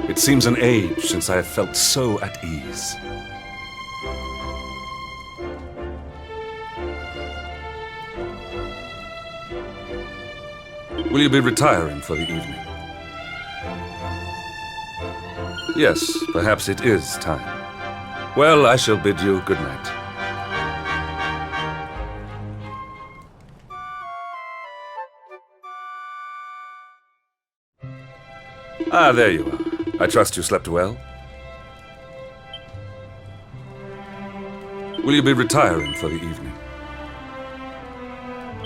It seems an age since I have felt so at ease. Will you be retiring for the evening? Yes, perhaps it is time. Well, I shall bid you good night. Ah, there you are. I trust you slept well. Will you be retiring for the evening?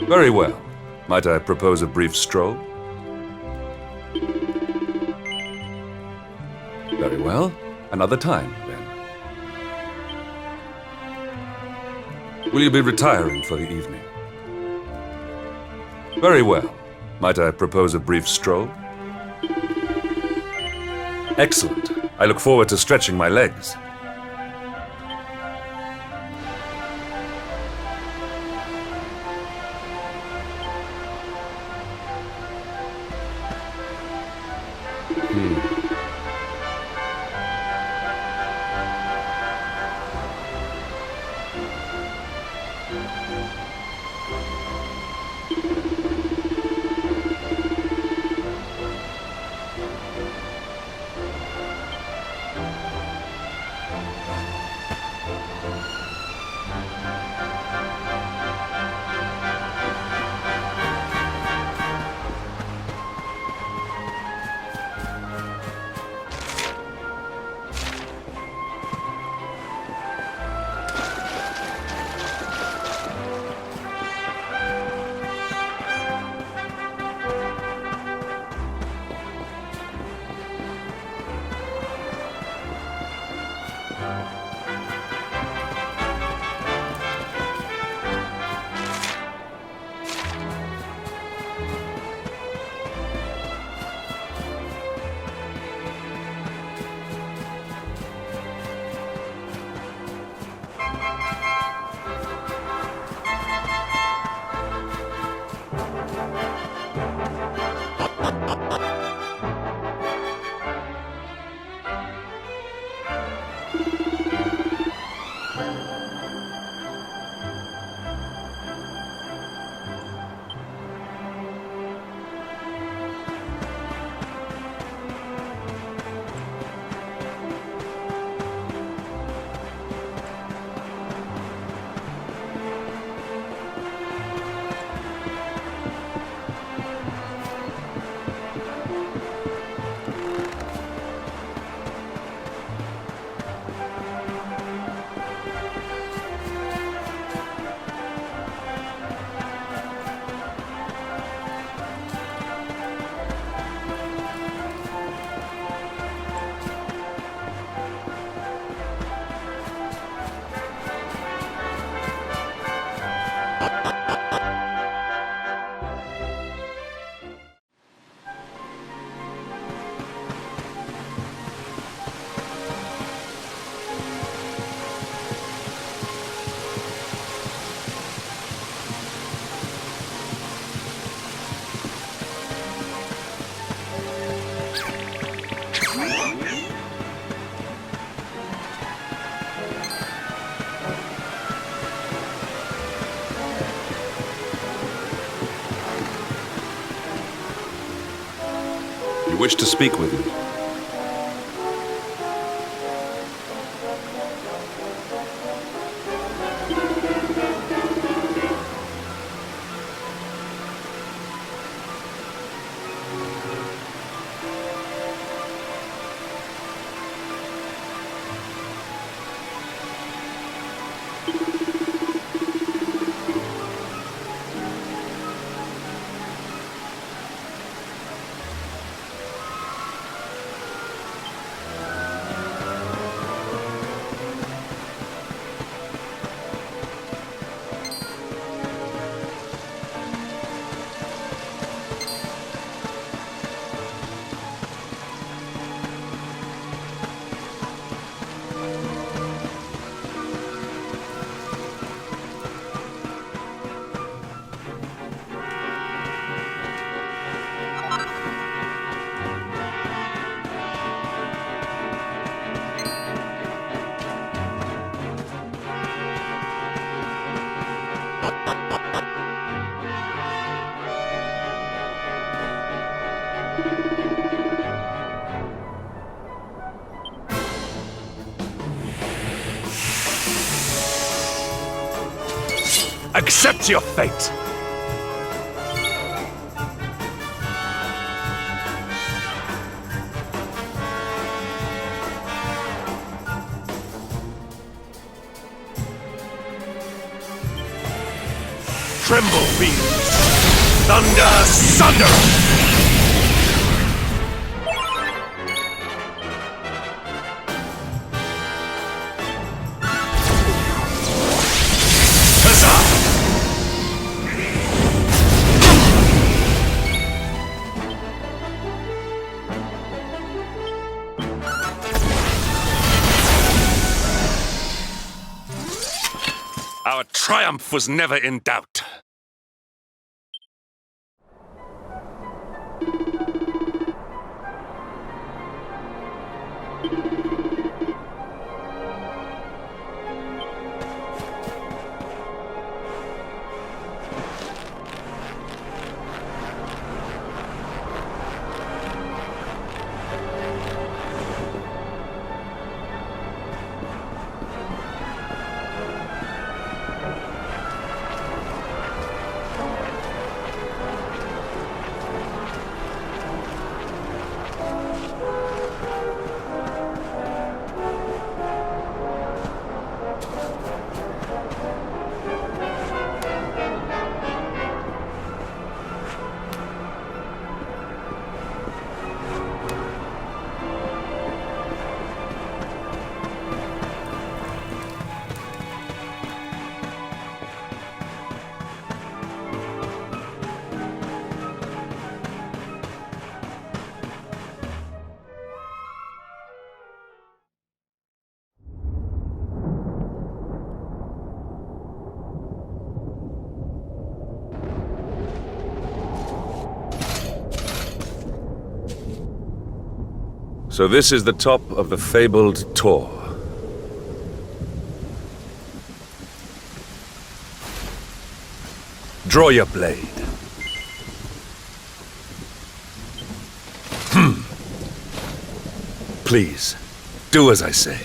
Very well. Might I propose a brief stroll? Very well. Another time, then. Will you be retiring for the evening? Very well. Might I propose a brief stroll? Excellent. I look forward to stretching my legs. You wish to speak with me? Accept your fate. Tremble, beams! Thunder, sunder! Huzzah! Our triumph was never in doubt. So this is the top of the fabled Tor. Draw your blade. Please, do as I say.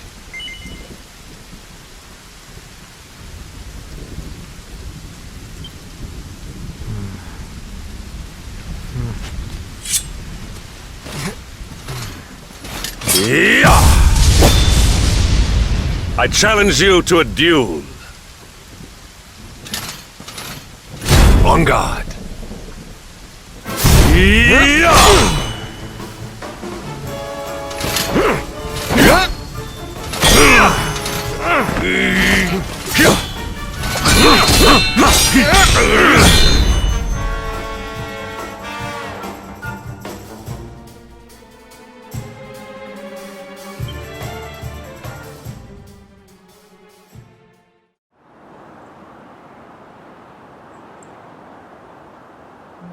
I challenge you to a duel. On guard.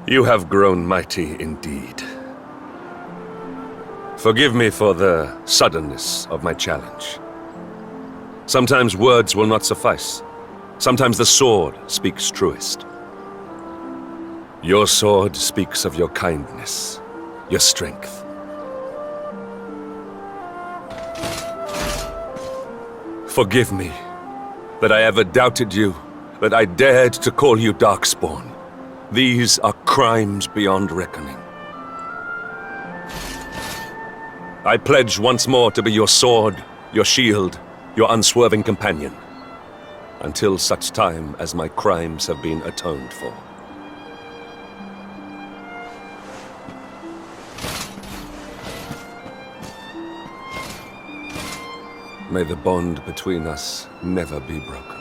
You have grown mighty indeed. Forgive me for the suddenness of my challenge. Sometimes words will not suffice. Sometimes the sword speaks truest. Your sword speaks of your kindness, your strength. Forgive me that I ever doubted you, that I dared to call you Darkspawn. These are crimes beyond reckoning. I pledge once more to be your sword, your shield, your unswerving companion, until such time as my crimes have been atoned for. May the bond between us never be broken.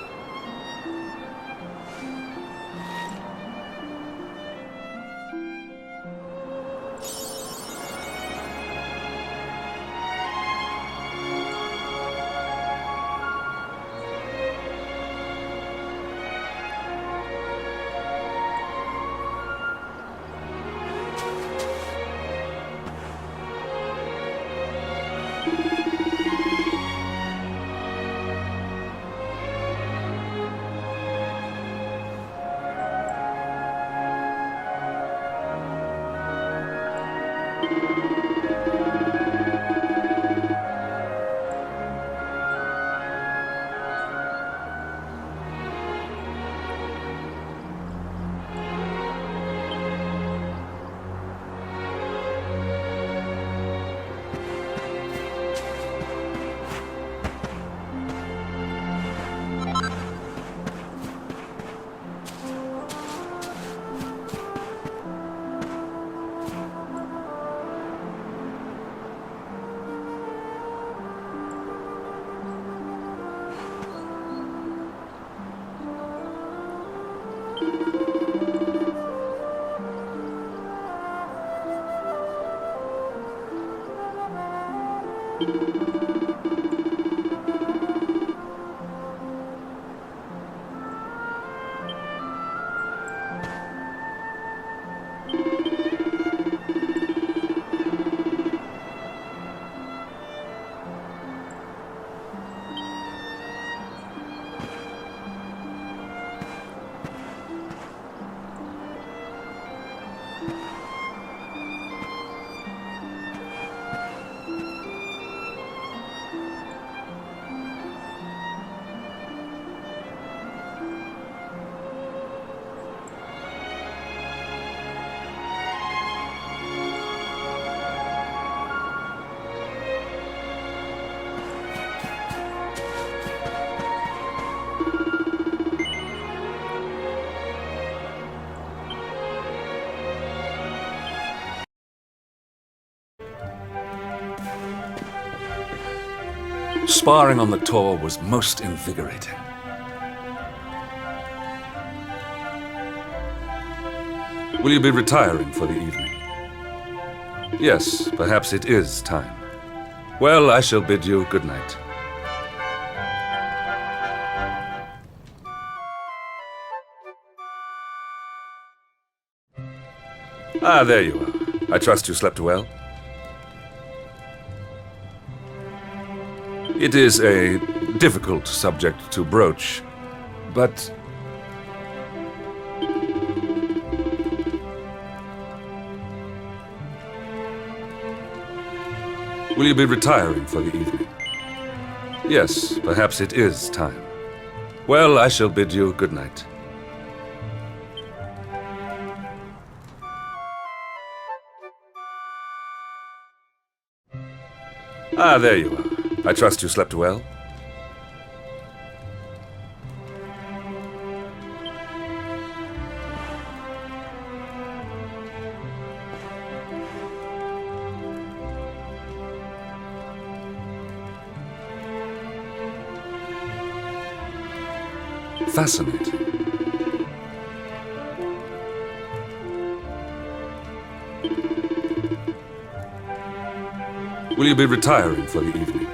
Sparring on the tour was most invigorating. Will you be retiring for the evening? Yes, perhaps it is time. Well, I shall bid you good night. Ah, there you are. I trust you slept well. It is a difficult subject to broach, but will you be retiring for the evening? Yes, perhaps it is time. Well, I shall bid you good night. Ah, there you are. I trust you slept well. Fascinating. Will you be retiring for the evening?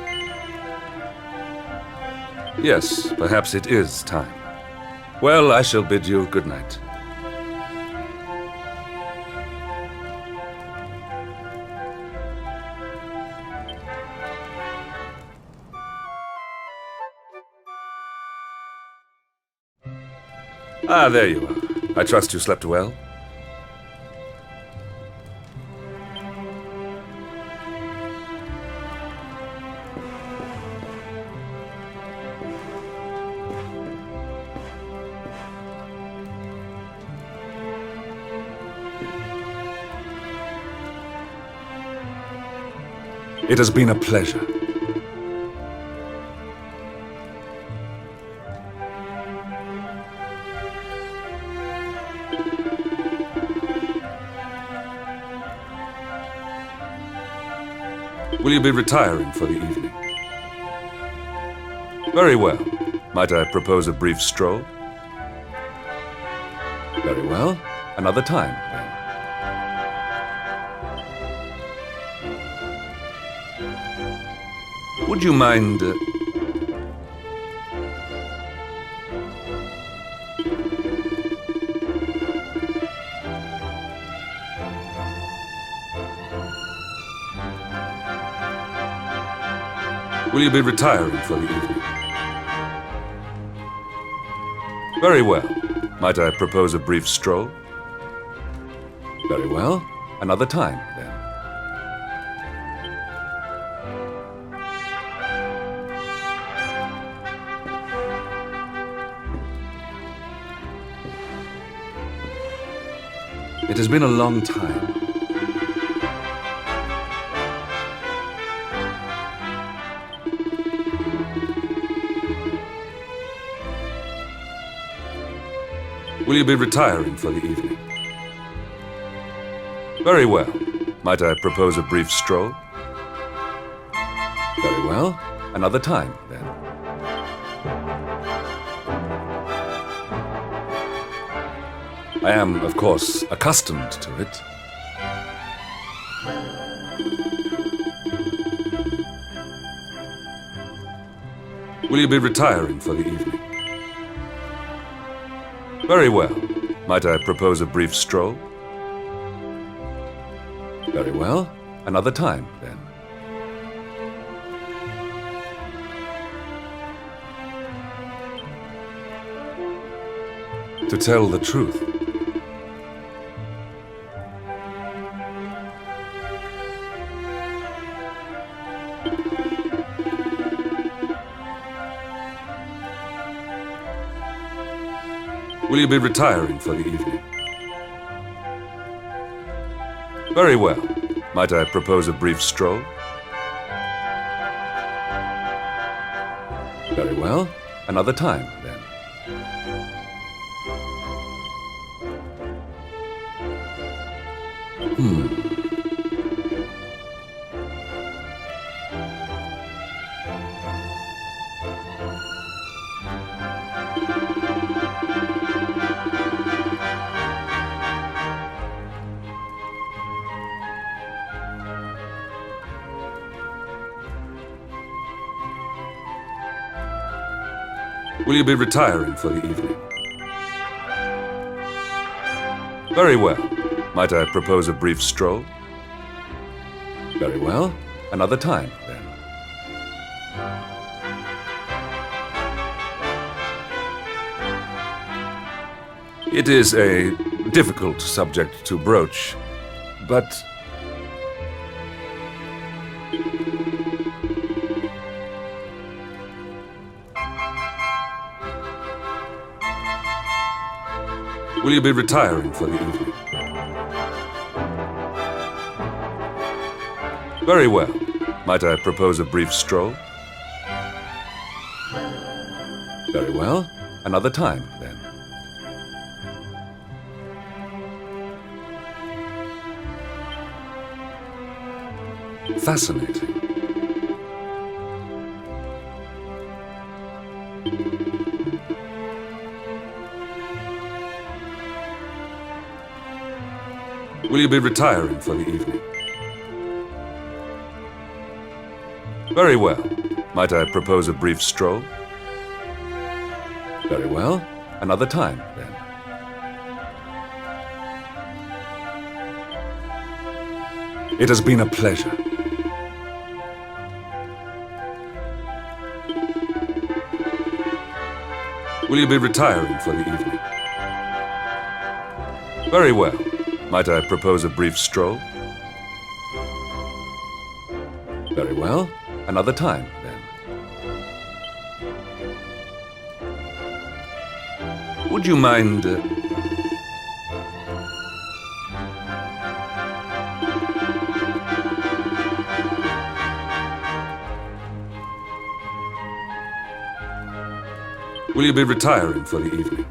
Yes, perhaps it is time. Well, I shall bid you good night. Ah, there you are. I trust you slept well. It has been a pleasure. Will you be retiring for the evening? Very well. Might I propose a brief stroll? Very well. Another time, then. Would you mind... Will you be retiring for the evening? Very well. Might I propose a brief stroll? Very well. Another time, then. It has been a long time. Will you be retiring for the evening? Very well. Might I propose a brief stroll? Very well. Another time, then. I am, of course, accustomed to it. Will you be retiring for the evening? Very well. Might I propose a brief stroll? Very well. Another time, then. To tell the truth. Will you be retiring for the evening? Very well. Might I propose a brief stroll? Very well. Another time, then. Will you be retiring for the evening? Very well. Might I propose a brief stroll? Very well. Another time, then. It is a difficult subject to broach, but will you be retiring for the evening? Very well. Might I propose a brief stroll? Very well. Another time, then. Fascinating. Will you be retiring for the evening? Very well. Might I propose a brief stroll? Very well. Another time, then. It has been a pleasure. Will you be retiring for the evening? Very well. Might I propose a brief stroll? Very well. Another time, then. Would you mind... Will you be retiring for the evening?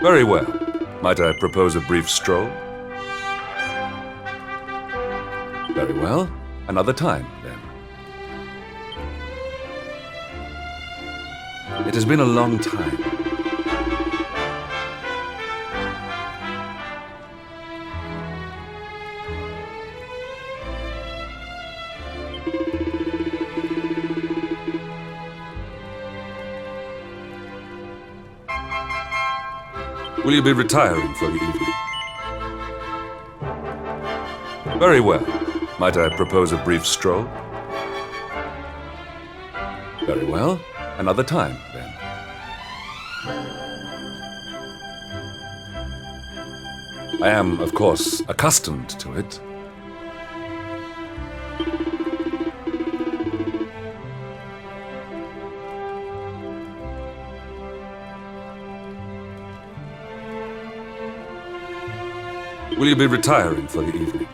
Very well. Might I propose a brief stroll? Very well. Another time, then. It has been a long time. Will you be retiring for the evening? Very well. Might I propose a brief stroll? Very well. Another time, then. I am, of course, accustomed to it. Will you be retiring for the evening?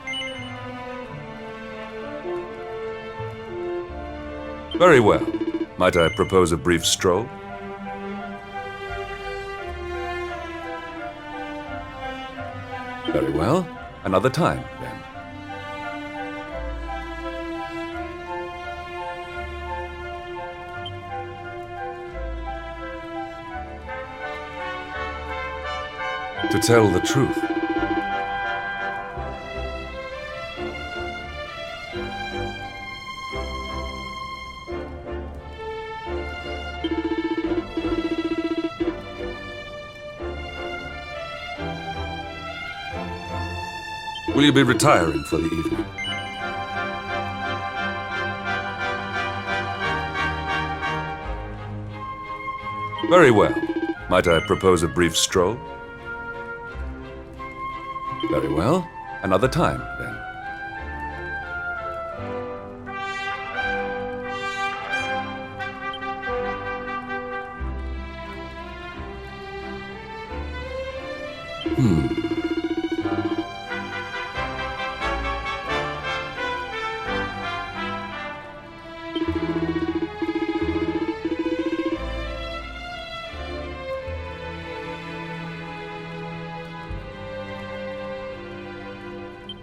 Very well. Might I propose a brief stroll? Very well. Another time, then. To tell the truth, will you be retiring for the evening? Very well. Might I propose a brief stroll? Very well. Another time, then.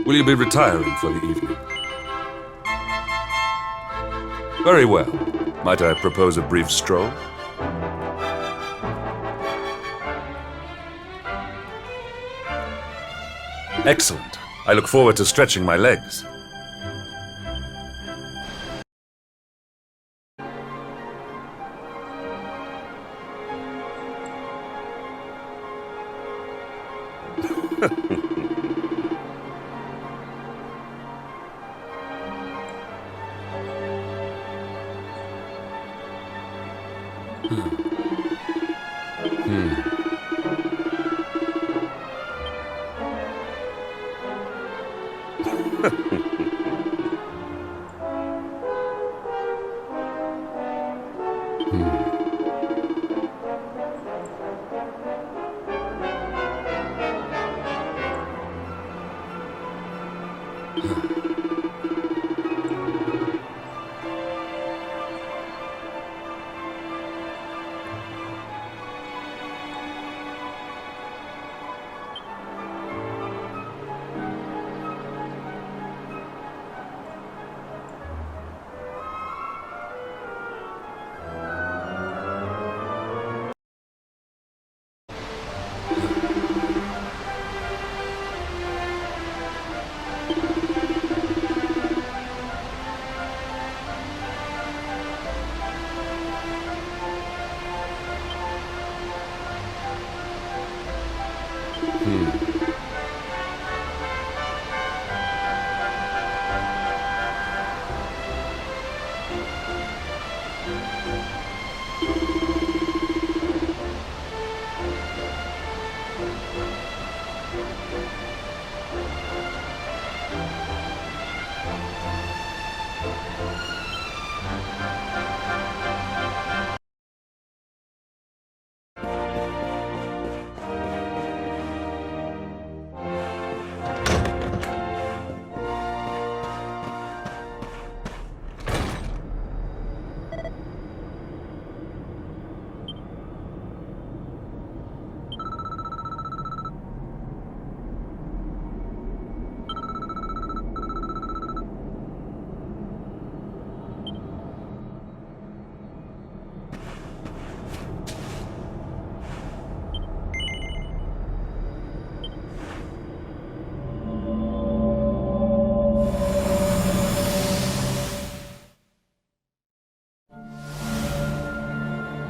Will you be retiring for the evening? Very well. Might I propose a brief stroll? Excellent. I look forward to stretching my legs.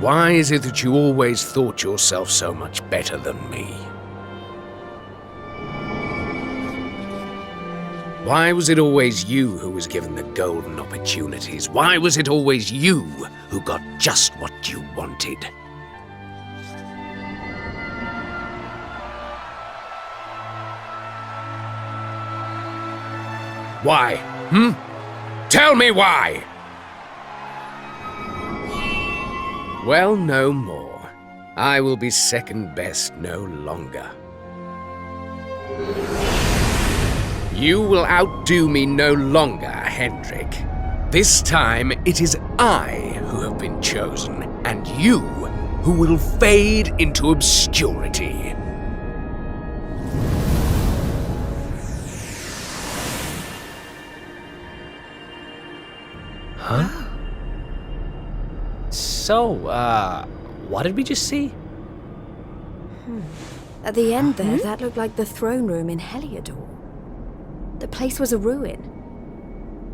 Why is it that you always thought yourself so much better than me? Why was it always you who was given the golden opportunities? Why was it always you who got just what you wanted? Why? Tell me why! Well, no more. I will be second best no longer. You will outdo me no longer, Hendrik. This time it is I who have been chosen, and you who will fade into obscurity. Huh? So, what did we just see? At the end there, that looked like the throne room in Heliodor. The place was a ruin.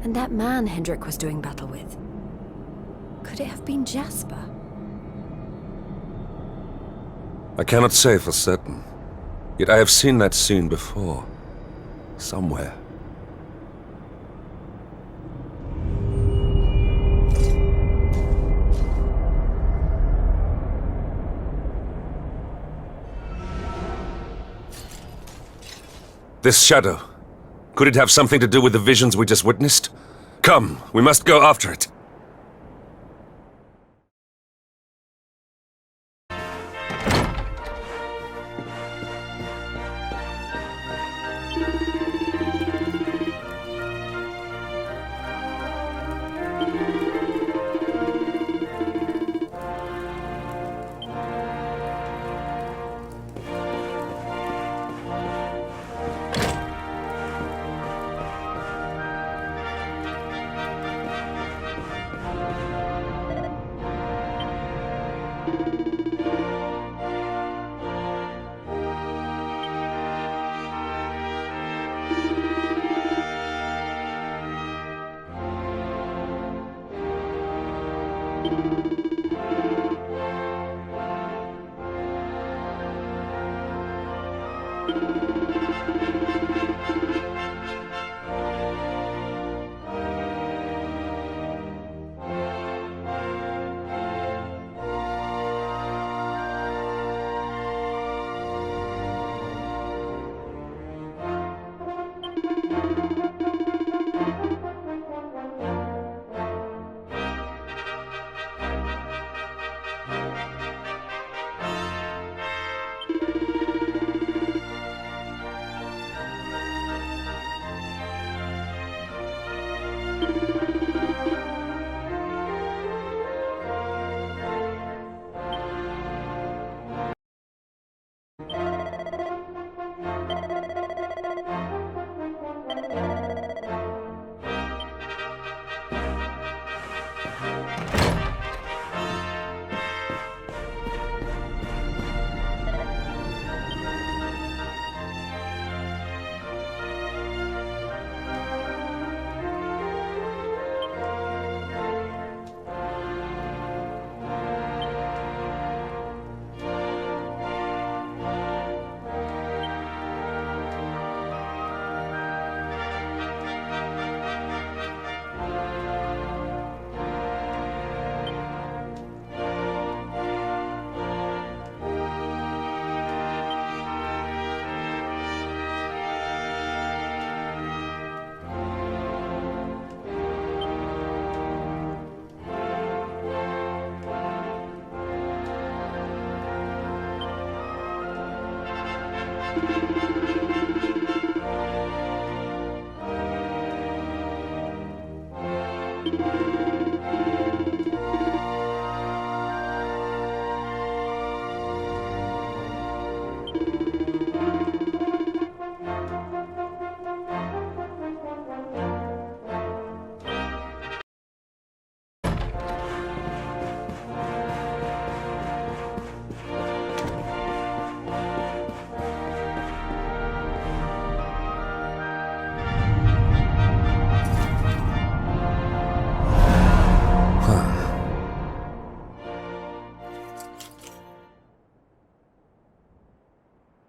And that man Hendrik was doing battle with. Could it have been Jasper? I cannot say for certain. Yet I have seen that scene before. Somewhere. This shadow. Could it have something to do with the visions we just witnessed? Come, we must go after it.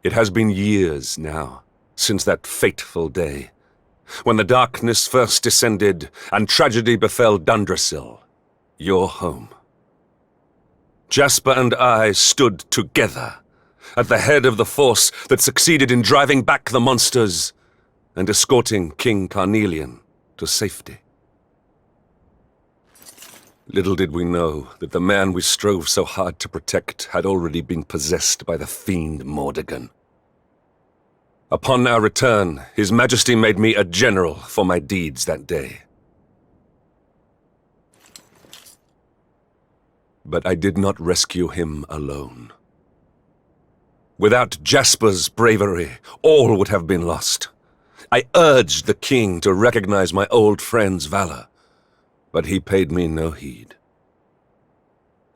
It has been years now, since that fateful day, when the darkness first descended and tragedy befell Dundrasil, your home. Jasper and I stood together, at the head of the force that succeeded in driving back the monsters and escorting King Carnelian to safety. Little did we know that the man we strove so hard to protect had already been possessed by the fiend Mordegon. Upon our return, His Majesty made me a general for my deeds that day. But I did not rescue him alone. Without Jasper's bravery, all would have been lost. I urged the king to recognize my old friend's valor, but he paid me no heed.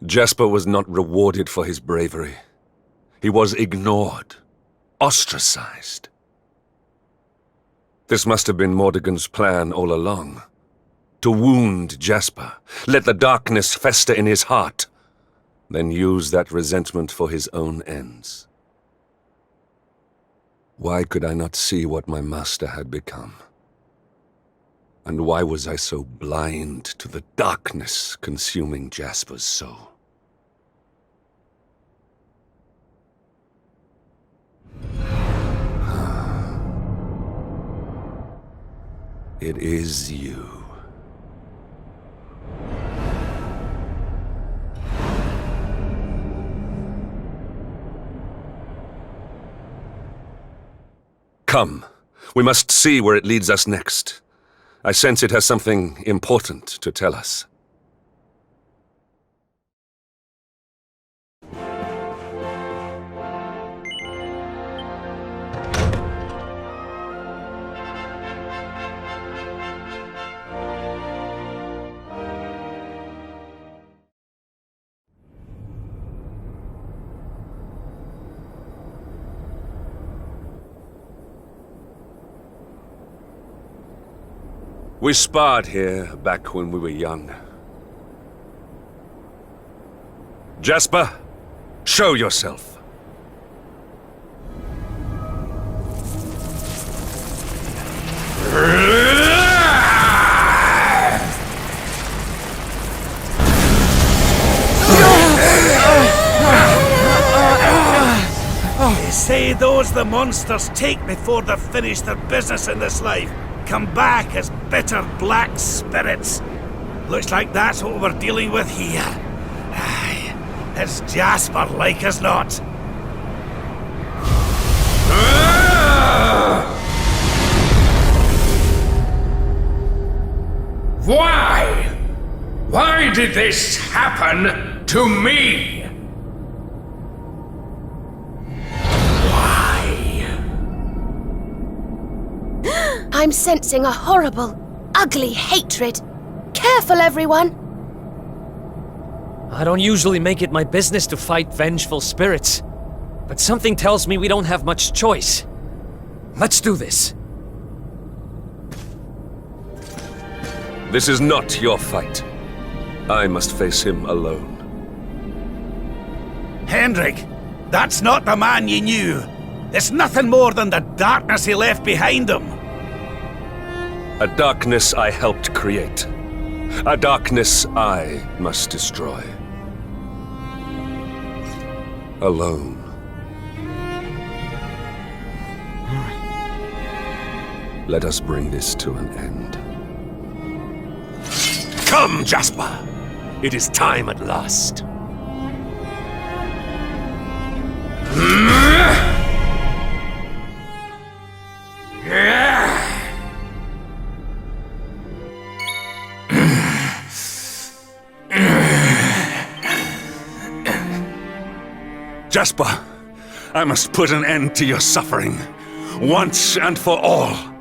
Jasper was not rewarded for his bravery. He was ignored ostracized. This must have been Mordigan's plan all along. To wound Jasper, let the darkness fester in his heart, then use that resentment for his own ends. Why could I not see what my master had become? And why was I so blind to the darkness consuming Jasper's soul? It is you. Come, we must see where it leads us next. I sense it has something important to tell us. We sparred here back when we were young. Jasper, show yourself. They say those the monsters take before they've finished their business in this life come back as bitter black spirits. Looks like that's what we're dealing with here. Aye, it's Jasper like as not. Why? Why did this happen to me? I'm sensing a horrible, ugly hatred. Careful, everyone! I don't usually make it my business to fight vengeful spirits, but something tells me we don't have much choice. Let's do this. This is not your fight. I must face him alone. Hendrik, that's not the man you knew. It's nothing more than the darkness he left behind him. A darkness I helped create. A darkness I must destroy. Alone. Let us bring this to an end. Come, Jasper! It is time at last. Jasper, I must put an end to your suffering, once and for all.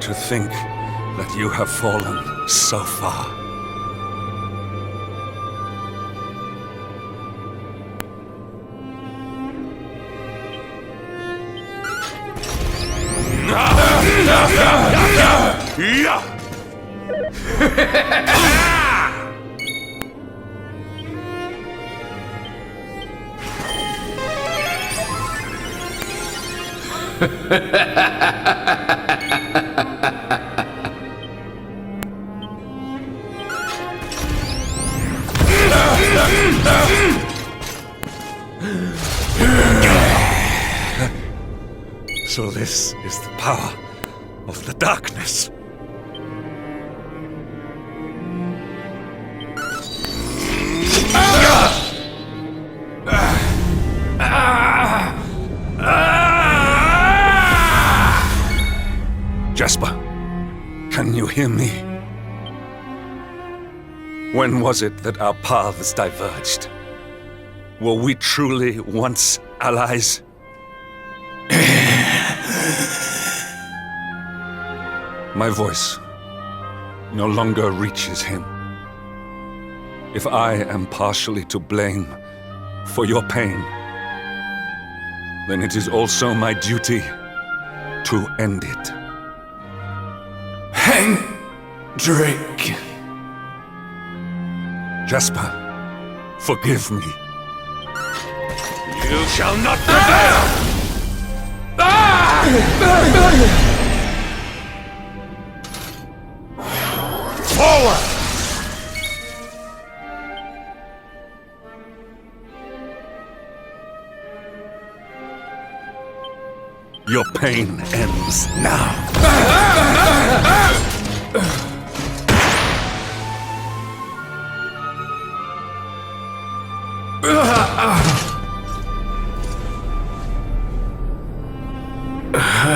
To think that you have fallen so far. So this is the power of the darkness. Jasper, can you hear me? When was it that our paths diverged? Were we truly once allies? My voice no longer reaches him. If I am partially to blame for your pain, then it is also my duty to end it. Hendrik. Jasper, forgive me. You shall not prevail! Forward! Your pain ends now.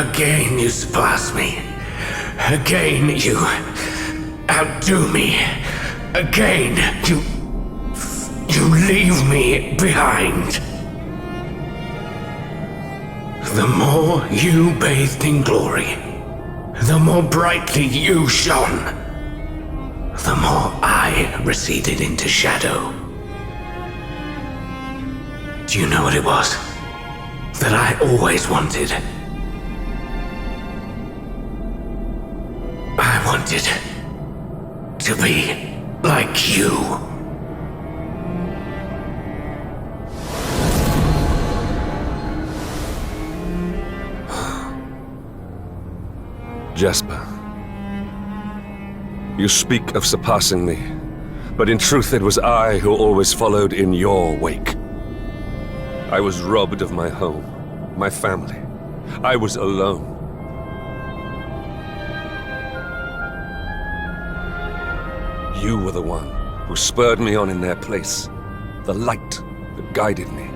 Again you surpass me. Again you outdo me. Again you leave me behind. The more you bathed in glory, the more brightly you shone, the more I receded into shadow. Do you know what it was that I always wanted? I wanted to be like you. Jasper, you speak of surpassing me, but in truth it was I who always followed in your wake. I was robbed of my home, my family. I was alone. You were the one who spurred me on in their place, the light that guided me.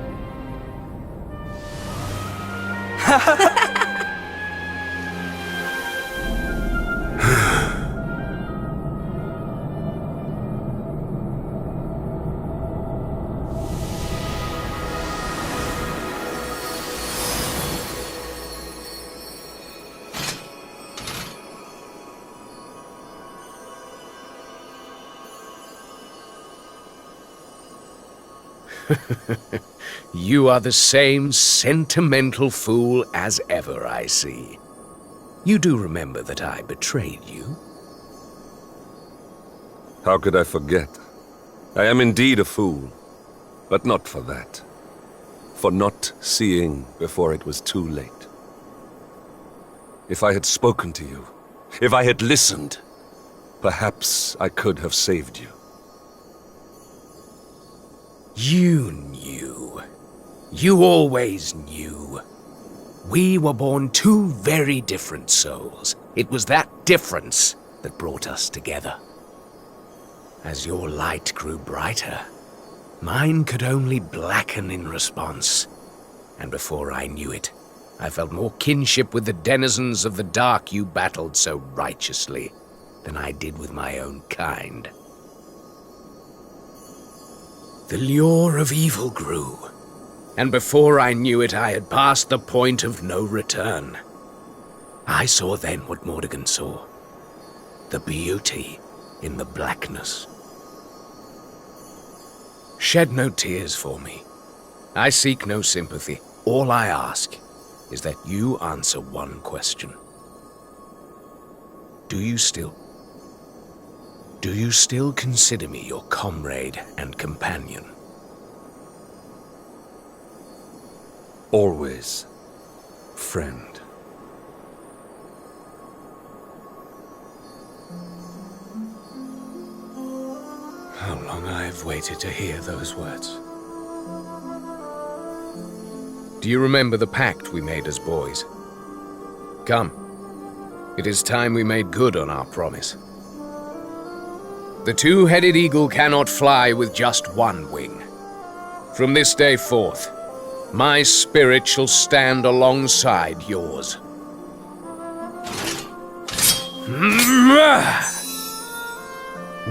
You are the same sentimental fool as ever, I see. You do remember that I betrayed you? How could I forget? I am indeed a fool, but not for that. For not seeing before it was too late. If I had spoken to you, if I had listened, perhaps I could have saved you. You knew. You always knew. We were born two very different souls. It was that difference that brought us together. As your light grew brighter, mine could only blacken in response. And before I knew it, I felt more kinship with the denizens of the dark you battled so righteously than I did with my own kind. The lure of evil grew, and before I knew it, I had passed the point of no return. I saw then what Mordegon saw, the beauty in the blackness. Shed no tears for me. I seek no sympathy. All I ask is that you answer one question. Do you still consider me your comrade and companion? Always, friend. I've waited to hear those words. Do you remember the pact we made as boys? Come. It is time we made good on our promise. The two-headed eagle cannot fly with just one wing. From this day forth, my spirit shall stand alongside yours.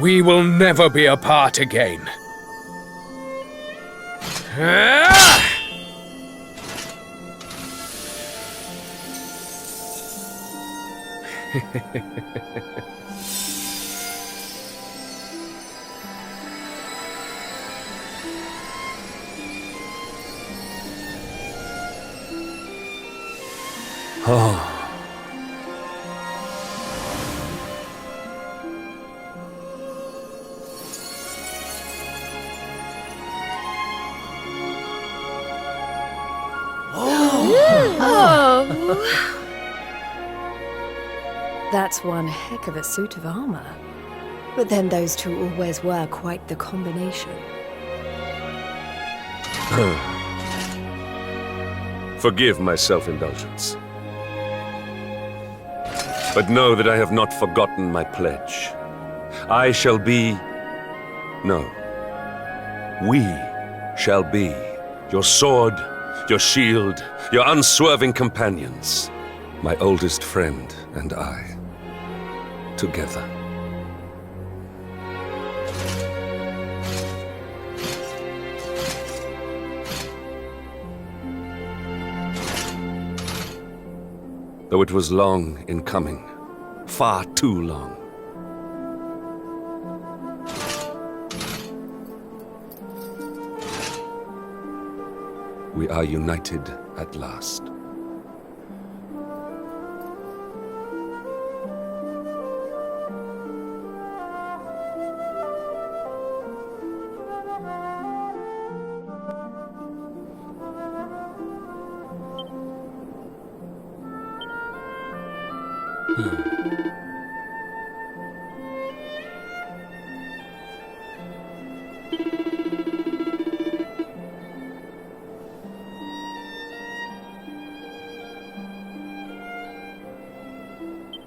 We will never be apart again. That's one heck of a suit of armor. But then those two always were quite the combination. Forgive my self-indulgence. But know that I have not forgotten my pledge. I shall be... No. We shall be your sword, your shield, your unswerving companions. My oldest friend and I. Together. Though it was long in coming, far too long. We are united at last.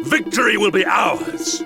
Victory will be ours!